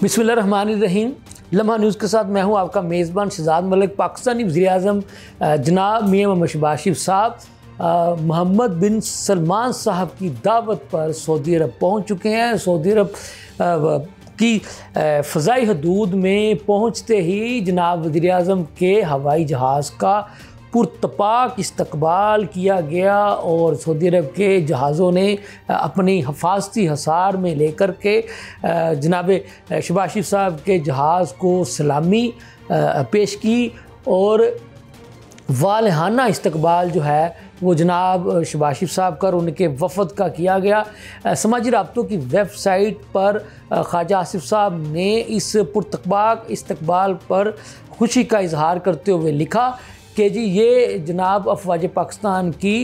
बिस्मिल्लाहिर्रहमानिर्रहीम। लम्हा न्यूज़ के साथ मैं हूं आपका मेज़बान शहजाद मलिक। पाकिस्तानी वज़ीर-ए-आज़म जनाब मियां मोहम्मद शहबाज शरीफ साहब मोहम्मद बिन सलमान साहब की दावत पर सऊदी अरब पहुंच चुके हैं। सऊदी अरब की फ़ज़ाई हदूद में पहुंचते ही जनाब वज़ीर-ए-आज़म के हवाई जहाज़ का पुरतपाक इस्तकबाल किया गया और सऊदी अरब के जहाज़ों ने अपनी हिफाजती हसार में लेकर के जनाब शहबाज शरीफ साहब के जहाज़ को सलामी पेश की और वालहाना इस्तकबाल जो है वो जनाब शहबाज शरीफ साहब का और उनके वफ़द का किया गया। समाजी राब्तों की वेबसाइट पर ख्वाजा आसिफ साहब ने इस पुरतपाक इस्तकबाल पर खुशी का इजहार करते हुए लिखा कि जी ये जनाब अफवाज पाकिस्तान की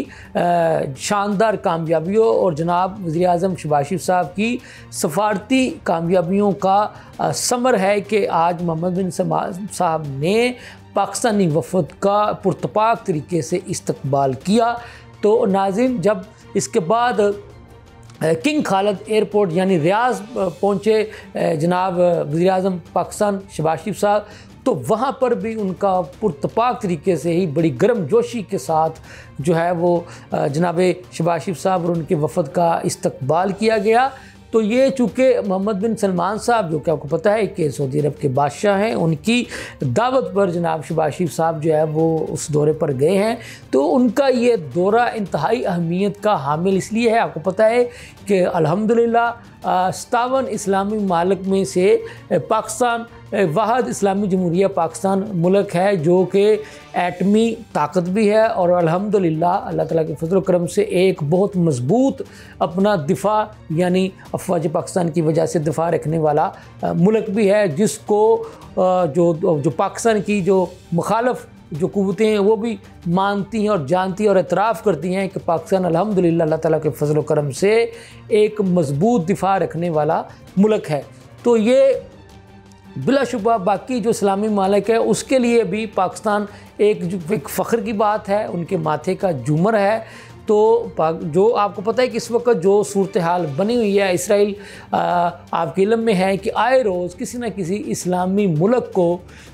शानदार कामयाबियों और जनाब वज़ीर-ए-आज़म शहबाज शरीफ साहब की सफारती कामयाबियों का समर है कि आज मोहम्मद बिन सलमान साहब ने पाकिस्तानी वफ़द का पुरतपाक तरीके से इस्तकबाल किया। तो नाज़रीन, जब इसके बाद किंग खालिद एयरपोर्ट यानी रियाज पहुँचे जनाब वज़ीर-ए-आज़म पाकिस्तान शहबाज शरीफ साहब, तो वहाँ पर भी उनका पुरतपाक तरीके से ही बड़ी गर्म जोशी के साथ जो है वो जनाब शहबाज शरीफ साहब और उनके वफ़द का इस्तकबाल किया गया। तो ये चूँकि मोहम्मद बिन सलमान साहब, जो कि आपको पता है कि सऊदी अरब के बादशाह हैं, उनकी दावत पर जनाब शहबाज शरीफ साहब जो है वो उस दौरे पर गए हैं। तो उनका ये दौरा इंतहाई अहमियत का हामिल इसलिए है, आपको पता है कि अल्हम्दुलिल्लाह 57 इस्लामी मालिक में से पाकिस्तान वाहिद इस्लामी जमहूरिया पाकिस्तान मुल्क है जो कि एटमी ताकत भी है और अल्हम्दुलिल्लाह अल्लाह ताला के फजल करम से एक बहुत मजबूत अपना दिफा यानी अफवाज पाकिस्तान की वजह से दिफा रखने वाला मुल्क भी है, जिसको जो पाकिस्तान की जो मुखालफ जो कुव्वतें हैं वो भी मानती हैं और जानती हैं और एतराफ़ करती हैं कि पाकिस्तान अल्हम्दुलिल्लाह अल्लाह ताला के फजल करम से एक मजबूत दिफा रखने वाला मुल्क है। तो ये बिलाशुबा बाकी जो इस्लामी मालिक है उसके लिए भी पाकिस्तान एक फ़ख्र की बात है, उनके माथे का झूमर है। तो जो आपको पता है कि इस वक्त जो सूरत हाल बनी हुई है, इसराइल आपके इल्म में है कि आए रोज़ किसी न किसी इस्लामी मुल्क को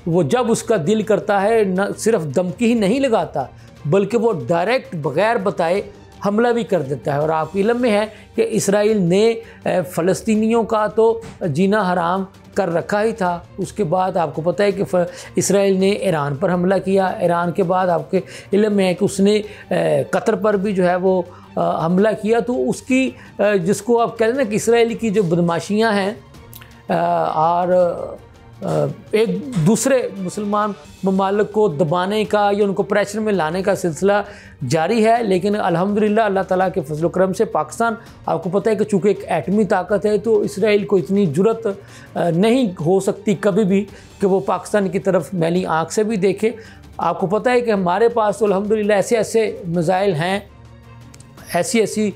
वो जब उसका दिल करता है न सिर्फ धमकी ही नहीं लगाता बल्कि वो डायरेक्ट बग़ैर बताए हमला भी कर देता है। और आपके इल्म में है कि इसराइल ने फ़लस्तीनियों का तो जीना हराम कर रखा ही था। उसके बाद आपको पता है कि इसराइल ने ईरान पर हमला किया। ईरान के बाद आपके इल्म में है कि उसने कतर पर भी जो है वो हमला किया। तो उसकी जिसको आप कहते हैं ना कि इसराइल की जो बदमाशियाँ हैं और एक दूसरे मुसलमान ममालिक को दबाने का या उनको प्रेशर में लाने का सिलसिला जारी है। लेकिन अल्हम्दुलिल्लाह अल्लाह ताला के फजल करम से पाकिस्तान, आपको पता है कि चूँकि एक एटमी ताकत है तो इसराइल को इतनी जुर्रत नहीं हो सकती कभी भी कि वो पाकिस्तान की तरफ मैली आँख से भी देखे। आपको पता है कि हमारे पास तो अल्हम्दुलिल्लाह ऐसे ऐसे मिसाइल हैं, ऐसी ऐसी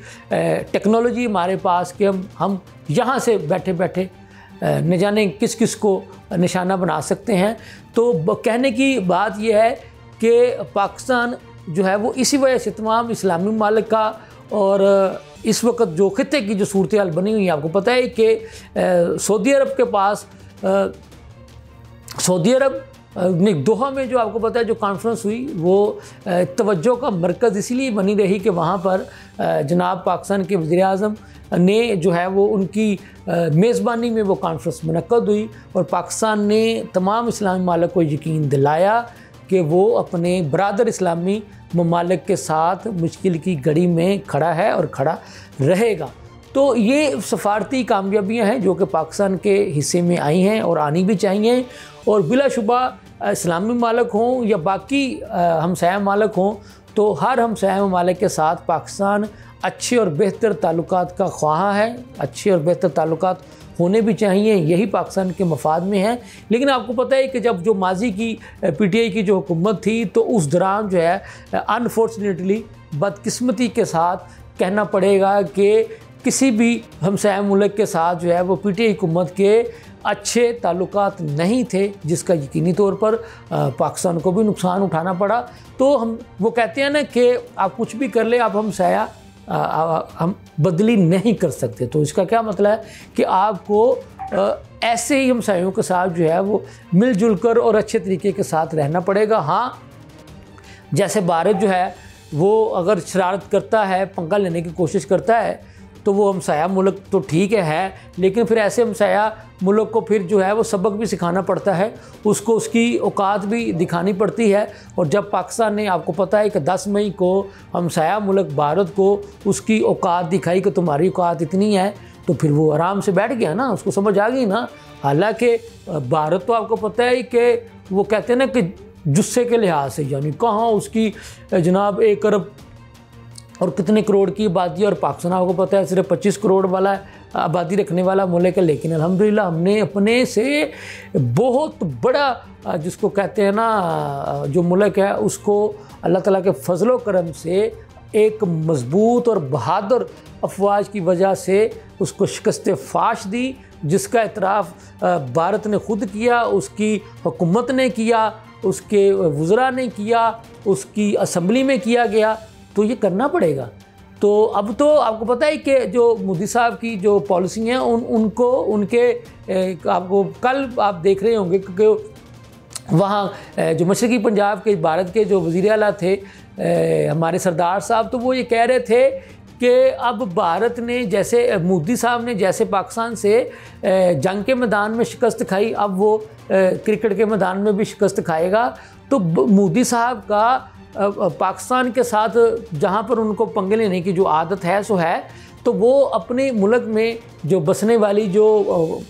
टेक्नोलॉजी हमारे पास कि हम यहाँ से बैठे बैठे न जाने किस किस को निशाना बना सकते हैं। तो कहने की बात यह है कि पाकिस्तान जो है वो इसी वजह से तमाम इस्लामी मालिक का और इस वक्त जो खित्ते की जो सूरत हाल बनी हुई है, आपको पता है कि सऊदी अरब के पास सऊदी अरब ने दोहा में जो आपको पता है जो कॉन्फ्रेंस हुई वो तवज्जो का मरकज़ इसीलिए बनी रही कि वहाँ पर जनाब पाकिस्तान के वज़ीर-ए-आज़म ने जो है वो उनकी मेज़बानी में वो कॉन्फ्रेंस मुनक्कद हुई और पाकिस्तान ने तमाम इस्लामी मालिक को यकीन दिलाया कि वो अपने बरादर इस्लामी ममालिक के साथ मुश्किल की घड़ी में खड़ा है और खड़ा रहेगा। तो ये सफारती कामयाबियाँ हैं जो कि पाकिस्तान के हिस्से में आई हैं और आनी भी चाहिए। और बिलाशुबा इस्लामी मालिक हों या बाकी हमसाया मालिक हों, तो हर हमसाया मालिक के साथ पाकिस्तान अच्छे और बेहतर ताल्लुकात का ख्वाह है। अच्छे और बेहतर ताल्लुकात होने भी चाहिए, यही पाकिस्तान के मफाद में है। लेकिन आपको पता है कि जब जो माजी की PTI की जो हुकूमत थी तो उस दौरान जो है अनफॉर्चुनेटली बदकिस्मती के साथ कहना पड़ेगा कि किसी भी हमसाया मुल्क के साथ जो है वो PTI हुकूमत के अच्छे ताल्लुकात नहीं थे, जिसका यकीनी तौर पर पाकिस्तान को भी नुकसान उठाना पड़ा। तो वो कहते हैं ना कि आप कुछ भी कर ले, आप हम बदली नहीं कर सकते। तो इसका क्या मतलब है कि आपको ऐसे ही हमसायों के साथ जो है वो मिलजुल कर और अच्छे तरीके के साथ रहना पड़ेगा। हाँ, जैसे भारत जो है वो अगर शरारत करता है, पंगा लेने की कोशिश करता है, तो वो हमसाया मुल्क तो ठीक है, लेकिन फिर ऐसे हमसाया मुल्क को फिर जो है वो सबक भी सिखाना पड़ता है, उसको उसकी औकात भी दिखानी पड़ती है। और जब पाकिस्तान ने, आपको पता है कि 10 मई को हमसाया मुल्क भारत को उसकी औकात दिखाई कि तुम्हारी औकात इतनी है, तो फिर वो आराम से बैठ गया ना, उसको समझ आ गई ना। हालांकि भारत तो आपको पता है कि वो कहते हैं ना कि जुस्से के लिहाज से, यानी कहाँ उसकी जनाब 1 अरब और कितने करोड़ की आबादी, और पाकिस्तान आपको पता है सिर्फ 25 करोड़ वाला आबादी रखने वाला मुल्क है। लेकिन अल्हम्दुलिल्लाह हमने अपने से बहुत बड़ा जिसको कहते हैं ना जो मुल्क है, उसको अल्लाह ताला के फजलो करम से एक मजबूत और बहादुर अफवाज की वजह से उसको शिकस्त फाश दी, जिसका इतराफ़ भारत ने ख़ुद किया, उसकी हुकूमत ने किया, उसके वज़रा ने किया, उसकी असम्बली में किया गया। तो ये करना पड़ेगा। तो अब तो आपको पता है कि जो मोदी साहब की जो पॉलिसी हैं उनको उनके आपको कल आप देख रहे होंगे, क्योंकि वहाँ जो मशरक़ी पंजाब के भारत के जो वज़ीर आला थे हमारे सरदार साहब, तो वो ये कह रहे थे कि अब भारत ने जैसे मोदी साहब ने जैसे पाकिस्तान से जंग के मैदान में शिकस्त खाई, अब वो क्रिकेट के मैदान में भी शिकस्त खाएगा। तो मोदी साहब का पाकिस्तान के साथ जहाँ पर उनको पंगे लेने की जो आदत है सो है, तो वो अपने मुल्क में जो बसने वाली जो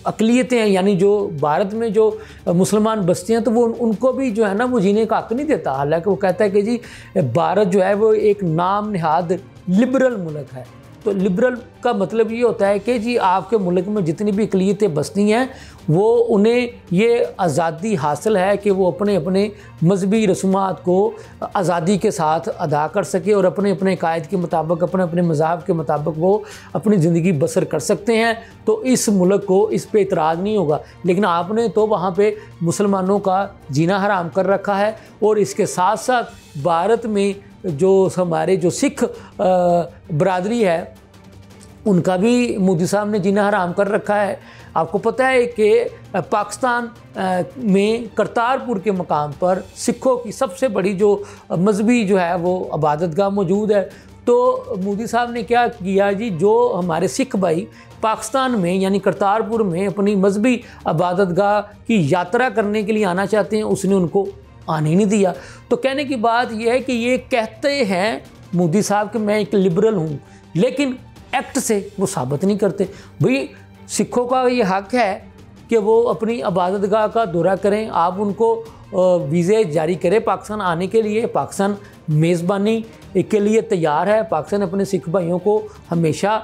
अक़लियतें हैं, यानी जो भारत में जो मुसलमान बस्ती हैं, तो वो उनको भी जो है ना वो जीने का हक़ नहीं देता। हालांकि वो कहता है कि जी भारत जो है वो एक नाम निहाद लिबरल मुल्क है। तो लिबरल का मतलब ये होता है कि जी आपके मुल्क में जितनी भी अक़लियतें बसती हैं वो उन्हें ये आज़ादी हासिल है कि वो अपने अपने मजहबी रसूमात को आज़ादी के साथ अदा कर सके और अपने अपने कायद के मुताबिक, अपने अपने मज़हब के मुताबिक वो अपनी ज़िंदगी बसर कर सकते हैं। तो इस मुल्क को इस पे इतराज़ नहीं होगा। लेकिन आपने तो वहाँ पे मुसलमानों का जीना हराम कर रखा है, और इसके साथ साथ भारत में जो हमारे जो सिख बरादरी है उनका भी मोदी साहब ने जीना हराम कर रखा है। आपको पता है कि पाकिस्तान में करतारपुर के मकाम पर सिखों की सबसे बड़ी जो मजहबी जो है वो इबादतगाह मौजूद है। तो मोदी साहब ने क्या किया जी, जो हमारे सिख भाई पाकिस्तान में यानी करतारपुर में अपनी मजहबी इबादतगाह की यात्रा करने के लिए आना चाहते हैं, उसने उनको आने नहीं दिया। तो कहने की बात यह है कि ये कहते हैं मोदी साहब कि मैं एक लिबरल हूँ, लेकिन एक्ट से वो साबित नहीं करते। भाई सिखों का ये हक़ है कि वो अपनी इबादतगाह का दौरा करें, आप उनको वीज़े जारी करें पाकिस्तान आने के लिए। पाकिस्तान मेज़बानी के लिए तैयार है। पाकिस्तान अपने सिख भाइयों को हमेशा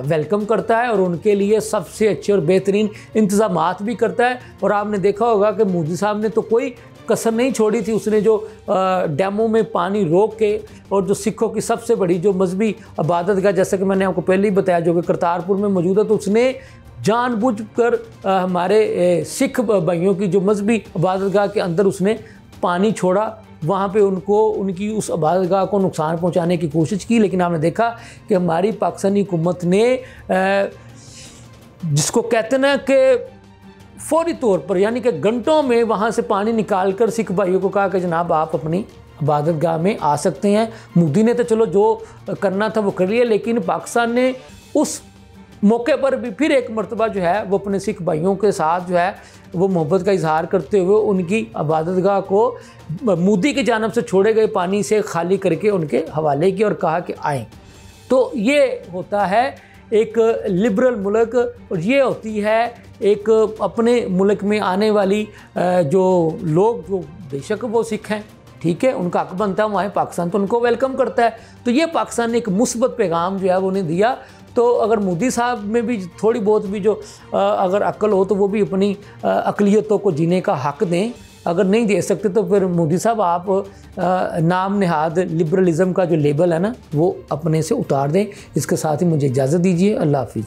वेलकम करता है और उनके लिए सबसे अच्छे और बेहतरीन इंतज़ामात भी करता है। और आपने देखा होगा कि मोदी साहब ने तो कोई कसर नहीं छोड़ी थी। उसने जो डैमों में पानी रोक के और जो सिखों की सबसे बड़ी जो मजहबी इबादतगाह, जैसे कि मैंने आपको पहले ही बताया, जो कि करतारपुर में मौजूद है, तो उसने जानबूझकर हमारे सिख भाइयों की जो मजहबी इबादतगाह के अंदर उसने पानी छोड़ा, वहाँ पे उनको उनकी उस इबादतगाह को नुकसान पहुँचाने की कोशिश की। लेकिन आपने देखा कि हमारी पाकिस्तानी हुकूमत ने जिसको कहते ना कि फौरी तौर पर यानी कि घंटों में वहाँ से पानी निकाल कर सिख भाइयों को कहा कि जनाब आप अपनी इबादतगाह में आ सकते हैं। मोदी ने तो चलो जो करना था वो कर लिया, लेकिन पाकिस्तान ने उस मौके पर भी फिर एक मरतबा जो है वो अपने सिख भाइयों के साथ जो है वो मोहब्बत का इजहार करते हुए उनकी इबादतगाह को मोदी की जानिब से छोड़े गए पानी से खाली करके उनके हवाले किया और कहा कि आएँ। तो ये होता है एक लिबरल मुल्क, और ये होती है एक अपने मुल्क में आने वाली जो लोग जो बेशक वो सिख हैं, ठीक है, उनका हक बनता है वहाँ पाकिस्तान तो उनको वेलकम करता है। तो ये पाकिस्तान ने एक मुस्बत पैगाम जो है वो उन्हें दिया। तो अगर मोदी साहब में भी थोड़ी बहुत भी जो अगर अक्ल हो तो वो भी अपनी अक़लियतों को जीने का हक़ दें। अगर नहीं दे सकते तो फिर मोदी साहब आप नाम निहाद लिबरलिज़म का जो लेबल है ना वो अपने से उतार दें। इसके साथ ही मुझे इजाज़त दीजिए। अल्लाह हाफ़िज़।